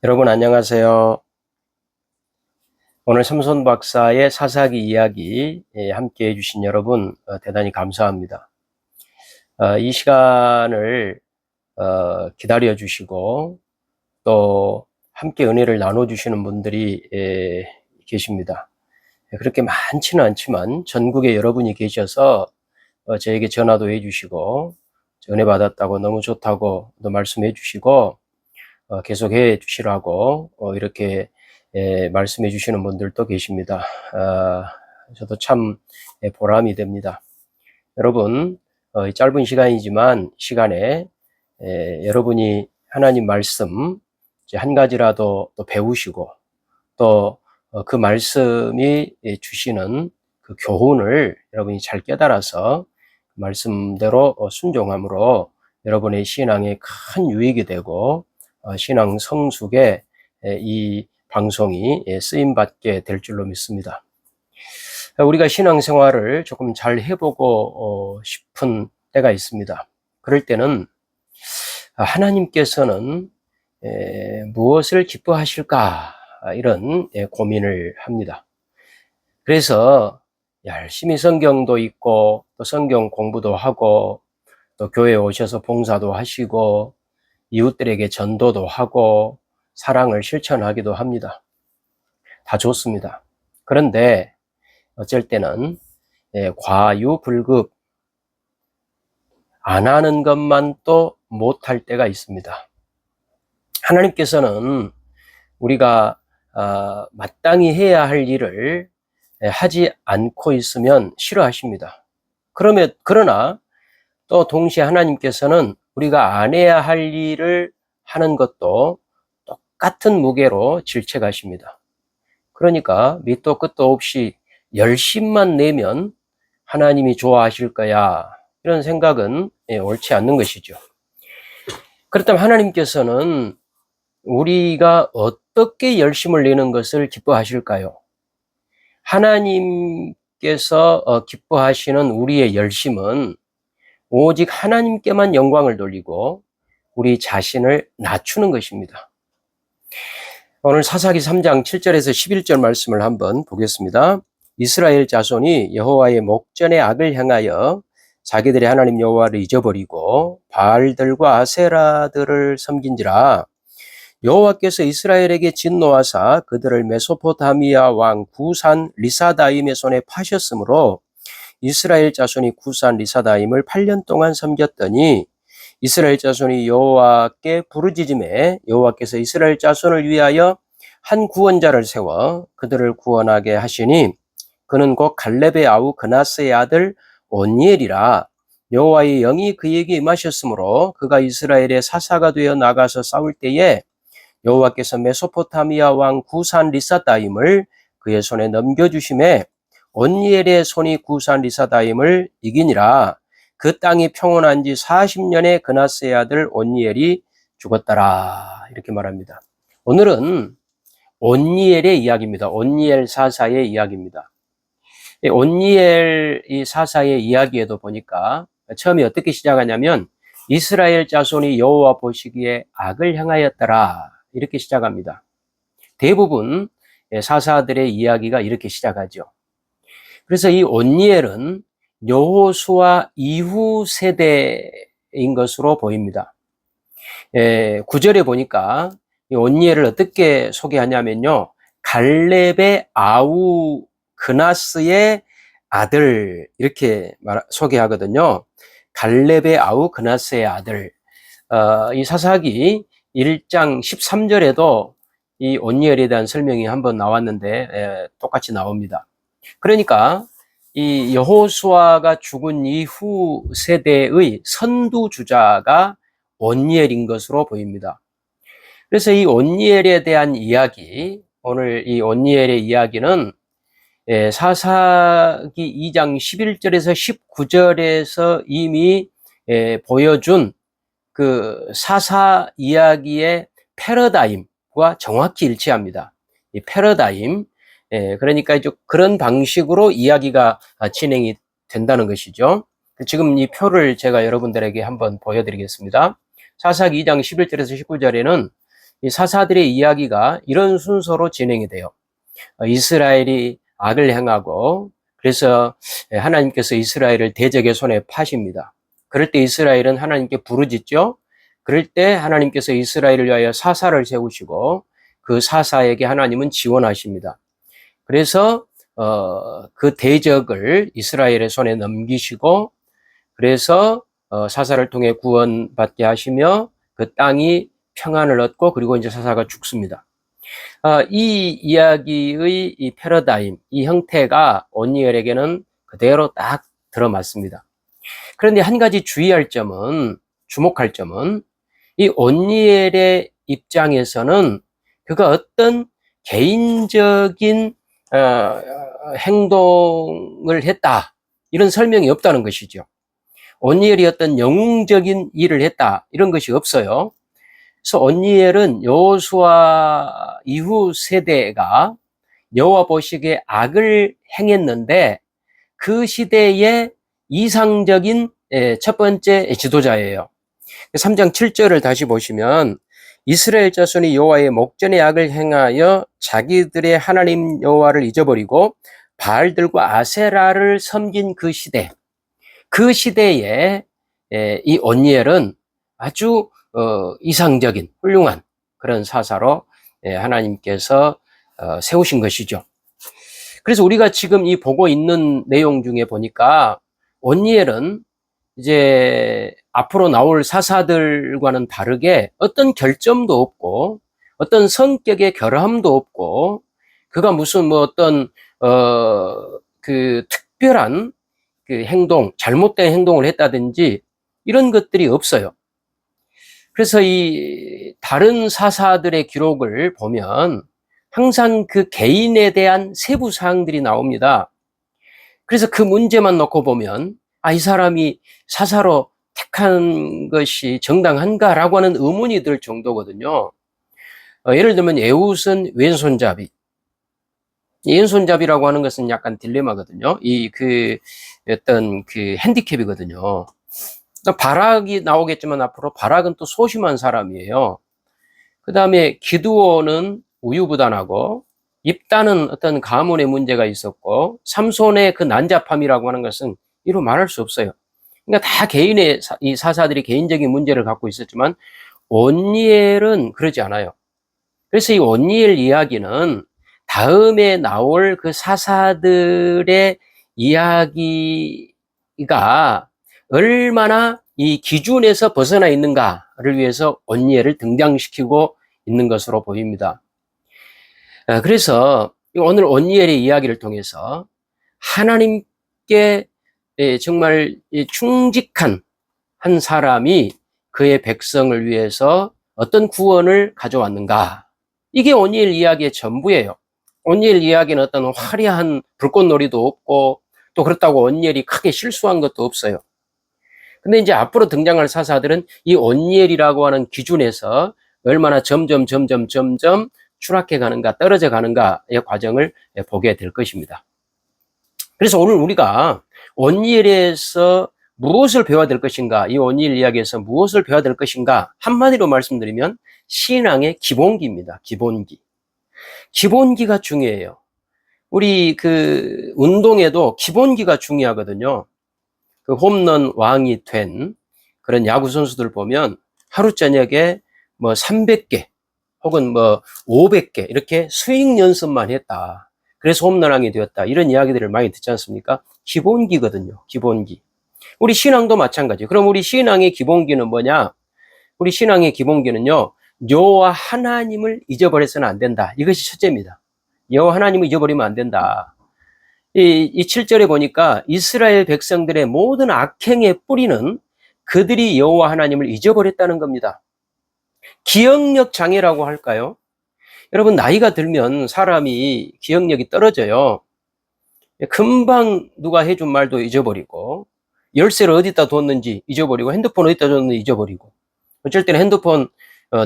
여러분 안녕하세요. 오늘 삼손 박사의 사사기 이야기 함께 해주신 여러분 대단히 감사합니다. 이 시간을 기다려 주시고 또 함께 은혜를 나눠주시는 분들이 계십니다. 그렇게 많지는 않지만 전국에 여러분이 계셔서 저에게 전화도 해주시고 은혜 받았다고 너무 좋다고 또 말씀해 주시고 계속 해 주시라고 이렇게 말씀해 주시는 분들도 계십니다. 저도 참 보람이 됩니다. 여러분, 짧은 시간이지만 시간에 여러분이 하나님 말씀 한 가지라도 또 배우시고 또 그 말씀이 주시는 그 교훈을 여러분이 잘 깨달아서 말씀대로 순종함으로 여러분의 신앙에 큰 유익이 되고 신앙 성숙에 이 방송이 쓰임받게 될 줄로 믿습니다. 우리가 신앙생활을 조금 잘 해보고 싶은 때가 있습니다. 그럴 때는 하나님께서는 무엇을 기뻐하실까 이런 고민을 합니다. 그래서 열심히 성경도 읽고 또 성경 공부도 하고 또 교회에 오셔서 봉사도 하시고 이웃들에게 전도도 하고 사랑을 실천하기도 합니다. 다 좋습니다. 그런데 어쩔 때는 과유불급 안 하는 것만 또 못할 때가 있습니다. 하나님께서는 우리가 마땅히 해야 할 일을 하지 않고 있으면 싫어하십니다. 그러나 또 동시에 하나님께서는 우리가 안 해야 할 일을 하는 것도 똑같은 무게로 질책하십니다. 그러니까 밑도 끝도 없이 열심만 내면 하나님이 좋아하실 거야 이런 생각은 옳지 않는 것이죠. 그렇다면 하나님께서는 우리가 어떻게 열심을 내는 것을 기뻐하실까요? 하나님께서 기뻐하시는 우리의 열심은 오직 하나님께만 영광을 돌리고 우리 자신을 낮추는 것입니다. 오늘 사사기 3장 7절에서 11절 말씀을 한번 보겠습니다. 이스라엘 자손이 여호와의 목전의 악을 향하여 자기들의 하나님 여호와를 잊어버리고 바알들과 아세라들을 섬긴지라 여호와께서 이스라엘에게 진노하사 그들을 메소포타미아 왕 구산 리사다임의 손에 파셨으므로 이스라엘 자손이 구산 리사다임을 8년 동안 섬겼더니 이스라엘 자손이 여호와께 부르짖음에 여호와께서 이스라엘 자손을 위하여 한 구원자를 세워 그들을 구원하게 하시니 그는 곧 갈렙의 아우 그나스의 아들 온니엘이라. 여호와의 영이 그에게 임하셨으므로 그가 이스라엘의 사사가 되어 나가서 싸울 때에 여호와께서 메소포타미아 왕 구산 리사다임을 그의 손에 넘겨주심에 온니엘의 손이 구산 리사다임을 이기니라. 그 땅이 평온한 지 40년에 그나스의 아들 온니엘이 죽었더라. 이렇게 말합니다. 오늘은 온니엘의 이야기입니다. 온니엘 사사의 이야기입니다. 온니엘 이 사사의 이야기에도 보니까 처음에 어떻게 시작하냐면 이스라엘 자손이 여호와 보시기에 악을 향하였더라. 이렇게 시작합니다. 대부분 사사들의 이야기가 이렇게 시작하죠. 그래서 이 온니엘은 여호수아 이후 세대인 것으로 보입니다. 9절에 보니까 이 온니엘을 어떻게 소개하냐면요. 갈렙의 아우 그나스의 아들 이렇게 소개하거든요. 갈렙의 아우 그나스의 아들. 이 사사기 1장 13절에도 이 온니엘에 대한 설명이 한번 나왔는데 똑같이 나옵니다. 그러니까 이 여호수아가 죽은 이후 세대의 선두주자가 온니엘인 것으로 보입니다. 그래서 이 온니엘에 대한 이야기, 오늘 이 온니엘의 이야기는 사사기 2장 11절에서 19절에서 이미 보여준 그 사사 이야기의 패러다임과 정확히 일치합니다. 이 패러다임, 그러니까 이제 그런 방식으로 이야기가 진행이 된다는 것이죠. 지금 이 표를 제가 여러분들에게 한번 보여드리겠습니다. 사사기 2장 11절에서 19절에는 이 사사들의 이야기가 이런 순서로 진행이 돼요. 이스라엘이 악을 행하고 그래서 하나님께서 이스라엘을 대적의 손에 파십니다. 그럴 때 이스라엘은 하나님께 부르짖죠. 그럴 때 하나님께서 이스라엘을 위하여 사사를 세우시고 그 사사에게 하나님은 지원하십니다. 그래서 그 대적을 이스라엘의 손에 넘기시고 그래서 사사를 통해 구원받게 하시며 그 땅이 평안을 얻고 그리고 이제 사사가 죽습니다. 이 이야기의 이 패러다임, 이 형태가 온니엘에게는 그대로 딱 들어맞습니다. 그런데 한 가지 주의할 점은, 주목할 점은 이 온니엘의 입장에서는 그가 어떤 개인적인 행동을 했다 이런 설명이 없다는 것이죠. 온니엘이 어떤 영웅적인 일을 했다 이런 것이 없어요. 그래서 온니엘은 여호수아 이후 세대가 여호와 보시기에 악을 행했는데 그 시대의 이상적인 첫 번째 지도자예요. 3장 7절을 다시 보시면 이스라엘 자손이 여호와의 목전에 악을 행하여 자기들의 하나님 여호와를 잊어버리고 바알들과 아세라를 섬긴 그 시대, 그 시대에 이 온니엘은 아주 이상적인 훌륭한 그런 사사로 하나님께서 세우신 것이죠. 그래서 우리가 지금 이 보고 있는 내용 중에 보니까 온니엘은 이제 앞으로 나올 사사들과는 다르게 어떤 결점도 없고 어떤 성격의 결함도 없고 그가 무슨 뭐 어떤 그 특별한 그 행동, 잘못된 행동을 했다든지 이런 것들이 없어요. 그래서 이 다른 사사들의 기록을 보면 항상 그 개인에 대한 세부 사항들이 나옵니다. 그래서 그 문제만 놓고 보면 이 사람이 사사로 택한 것이 정당한가라고 하는 의문이 들 정도거든요. 예를 들면 에훗은 왼손잡이. 왼손잡이라고 하는 것은 약간 딜레마거든요. 어떤 그 핸디캡이거든요. 바락이 나오겠지만 앞으로 바락은 또 소심한 사람이에요. 그 다음에 기드온은 우유부단하고 입다는 어떤 가문의 문제가 있었고 삼손의 그 난잡함이라고 하는 것은 이루 말할 수 없어요. 그러니까 다 개인의 이 사사들이 개인적인 문제를 갖고 있었지만 온니엘은 그러지 않아요. 그래서 이 온니엘 이야기는 다음에 나올 그 사사들의 이야기가 얼마나 이 기준에서 벗어나 있는가를 위해서 온니엘을 등장시키고 있는 것으로 보입니다. 그래서 오늘 온니엘의 이야기를 통해서 하나님께 정말 충직한 한 사람이 그의 백성을 위해서 어떤 구원을 가져왔는가, 이게 온니엘 이야기의 전부예요. 온니엘 이야기는 어떤 화려한 불꽃놀이도 없고 또 그렇다고 온니엘이 크게 실수한 것도 없어요. 근데 이제 앞으로 등장할 사사들은 이 온니엘이라고 하는 기준에서 얼마나 점점 추락해 가는가, 떨어져 가는가의 과정을 보게 될 것입니다. 그래서 오늘 우리가 온니엘에서 무엇을 배워야 될 것인가, 이 온니엘 이야기에서 무엇을 배워야 될 것인가, 한마디로 말씀드리면 신앙의 기본기입니다. 기본기가 중요해요. 우리 그 운동에도 기본기가 중요하거든요. 그 홈런 왕이 된 그런 야구 선수들 보면 하루 저녁에 뭐 300개 혹은 뭐 500개 이렇게 스윙 연습만 했다. 그래서 홈런왕이 되었다. 이런 이야기들을 많이 듣지 않습니까? 기본기거든요. 기본기. 우리 신앙도 마찬가지. 그럼 우리 신앙의 기본기는 뭐냐? 우리 신앙의 기본기는요, 여호와 하나님을 잊어버려서는 안 된다. 이것이 첫째입니다. 여호와 하나님을 잊어버리면 안 된다. 이 7절에 보니까 이스라엘 백성들의 모든 악행의 뿌리는 그들이 여호와 하나님을 잊어버렸다는 겁니다. 기억력 장애라고 할까요? 여러분, 나이가 들면 사람이 기억력이 떨어져요. 금방 누가 해준 말도 잊어버리고, 열쇠를 어디다 뒀는지 잊어버리고, 핸드폰 어디다 뒀는지 잊어버리고, 어쩔 때는 핸드폰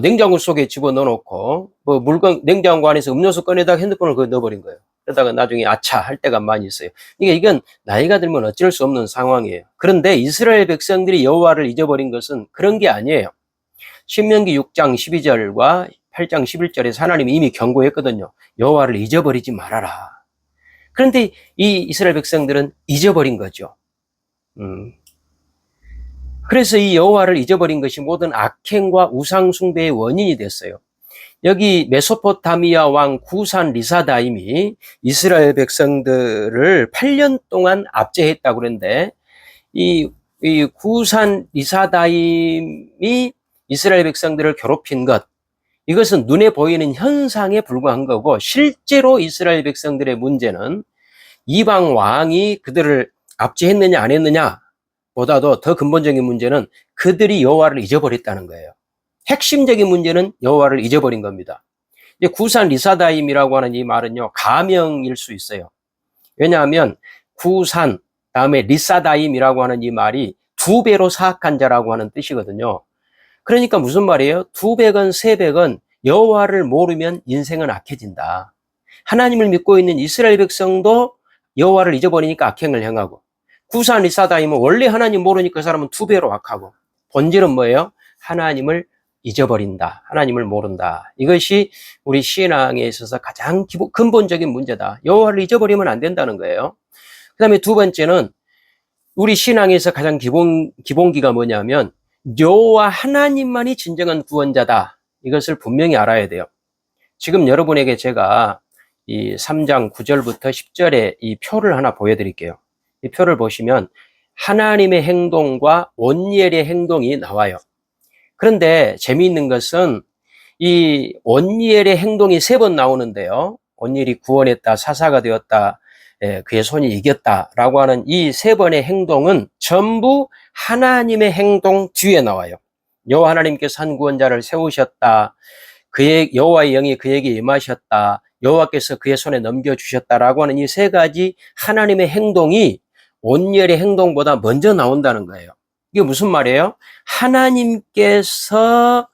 냉장고 속에 집어넣어놓고 뭐 물건 냉장고 안에서 음료수 꺼내다가 핸드폰을 거기 넣어버린 거예요. 그러다가 나중에 아차 할 때가 많이 있어요. 그러니까 이건 나이가 들면 어쩔 수 없는 상황이에요. 그런데 이스라엘 백성들이 여호와를 잊어버린 것은 그런 게 아니에요. 신명기 6장 12절과 8장 11절에서 하나님이 이미 경고했거든요. 여호와를 잊어버리지 말아라. 그런데 이 이스라엘 백성들은 잊어버린 거죠. 그래서 이 여호와를 잊어버린 것이 모든 악행과 우상 숭배의 원인이 됐어요. 여기 메소포타미아 왕 구산 리사다임이 이스라엘 백성들을 8년 동안 압제했다고 그랬는데 이 구산 리사다임이 이스라엘 백성들을 괴롭힌 것, 이것은 눈에 보이는 현상에 불과한 거고, 실제로 이스라엘 백성들의 문제는 이방 왕이 그들을 압제했느냐 안 했느냐 보다도 더 근본적인 문제는 그들이 여호와를 잊어버렸다는 거예요. 핵심적인 문제는 여호와를 잊어버린 겁니다. 이제 구산 리사다임이라고 하는 이 말은요, 가명일 수 있어요. 왜냐하면 구산 다음에 리사다임이라고 하는 이 말이 2배로 사악한 자라고 하는 뜻이거든요. 그러니까 무슨 말이에요? 200은 300은 여호와를 모르면 인생은 악해진다. 하나님을 믿고 있는 이스라엘 백성도 여호와를 잊어버리니까 악행을 행하고, 구산 리사다임은 원래 하나님 모르니까 그 사람은 2배로 악하고, 본질은 뭐예요? 하나님을 잊어버린다. 하나님을 모른다. 이것이 우리 신앙에 있어서 가장 근본적인 문제다. 여호와를 잊어버리면 안 된다는 거예요. 그 다음에 두 번째는 우리 신앙에서 가장 기본기가 뭐냐면 여호와 하나님만이 진정한 구원자다. 이것을 분명히 알아야 돼요. 지금 여러분에게 제가 이 3장 9절부터 10절에 이 표를 하나 보여드릴게요. 이 표를 보시면 하나님의 행동과 온니엘의 행동이 나와요. 그런데 재미있는 것은 이 온니엘의 행동이 3번 나오는데요. 온니엘이 구원했다, 사사가 되었다, 그의 손이 이겼다라고 하는 이 3번의 행동은 전부 하나님의 행동 뒤에 나와요. 여호와 하나님께서 한 구원자를 세우셨다, 그의 여호와의 영이 그에게 임하셨다, 여호와께서 그의 손에 넘겨주셨다라고 하는 이 3가지 하나님의 행동이 온니엘의 행동보다 먼저 나온다는 거예요. 이게 무슨 말이에요? 하나님께서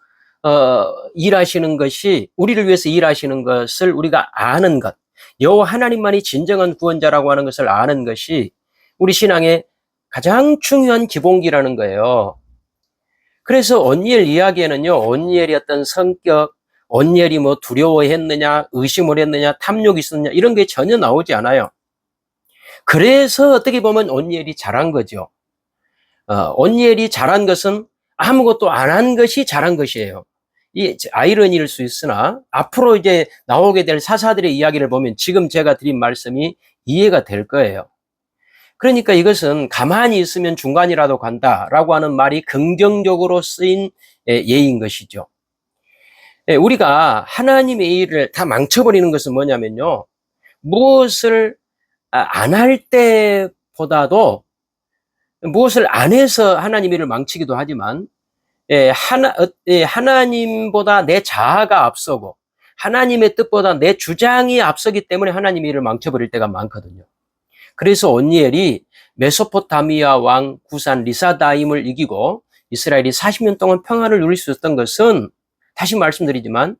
일하시는 것이, 우리를 위해서 일하시는 것을 우리가 아는 것, 여호와 하나님만이 진정한 구원자라고 하는 것을 아는 것이 우리 신앙의 가장 중요한 기본기라는 거예요. 그래서 온니엘 이야기에는요, 온니엘의 어떤 성격, 온니엘이 뭐 두려워했느냐, 의심을 했느냐, 탐욕이 있었느냐, 이런 게 전혀 나오지 않아요. 그래서 어떻게 보면 온니엘이 잘한 거죠. 온니엘이 잘한 것은 아무것도 안 한 것이 잘한 것이에요. 이 아이러니일 수 있으나 앞으로 이제 나오게 될 사사들의 이야기를 보면 지금 제가 드린 말씀이 이해가 될 거예요. 그러니까 이것은 가만히 있으면 중간이라도 간다라고 하는 말이 긍정적으로 쓰인 예인 것이죠. 우리가 하나님의 일을 다 망쳐버리는 것은 뭐냐면요, 무엇을 안 할 때보다도 무엇을 안 해서 하나님의 일을 망치기도 하지만 하나님보다 내 자아가 앞서고 하나님의 뜻보다 내 주장이 앞서기 때문에 하나님의 일을 망쳐버릴 때가 많거든요. 그래서 온니엘이 메소포타미아 왕 구산 리사다임을 이기고 이스라엘이 40년 동안 평화를 누릴 수 있었던 것은, 다시 말씀드리지만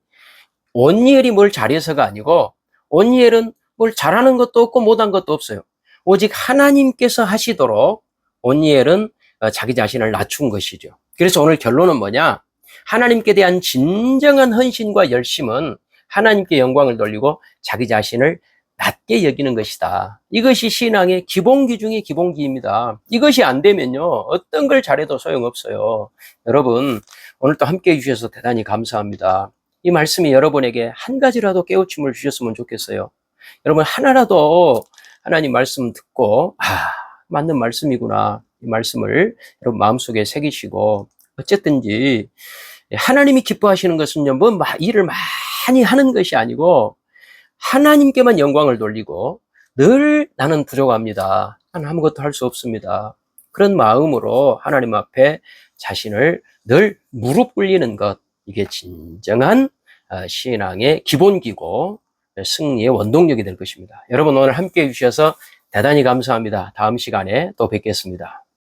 온니엘이 뭘 잘해서가 아니고, 온니엘은 뭘 잘하는 것도 없고 못한 것도 없어요. 오직 하나님께서 하시도록 온니엘은 자기 자신을 낮춘 것이죠. 그래서 오늘 결론은 뭐냐? 하나님께 대한 진정한 헌신과 열심은 하나님께 영광을 돌리고 자기 자신을 낮게 여기는 것이다. 이것이 신앙의 기본기 중의 기본기입니다. 이것이 안 되면요, 어떤 걸 잘해도 소용없어요. 여러분, 오늘 또 함께 해주셔서 대단히 감사합니다. 이 말씀이 여러분에게 한 가지라도 깨우침을 주셨으면 좋겠어요. 여러분, 하나라도 하나님 말씀 듣고 맞는 말씀이구나, 이 말씀을 여러분 마음속에 새기시고, 어쨌든지 하나님이 기뻐하시는 것은요, 뭐 일을 많이 하는 것이 아니고 하나님께만 영광을 돌리고, 늘 나는 부족합니다, 나는 아무것도 할 수 없습니다, 그런 마음으로 하나님 앞에 자신을 늘 무릎 꿇리는 것, 이게 진정한 신앙의 기본기고 승리의 원동력이 될 것입니다. 여러분, 오늘 함께 해주셔서 대단히 감사합니다. 다음 시간에 또 뵙겠습니다.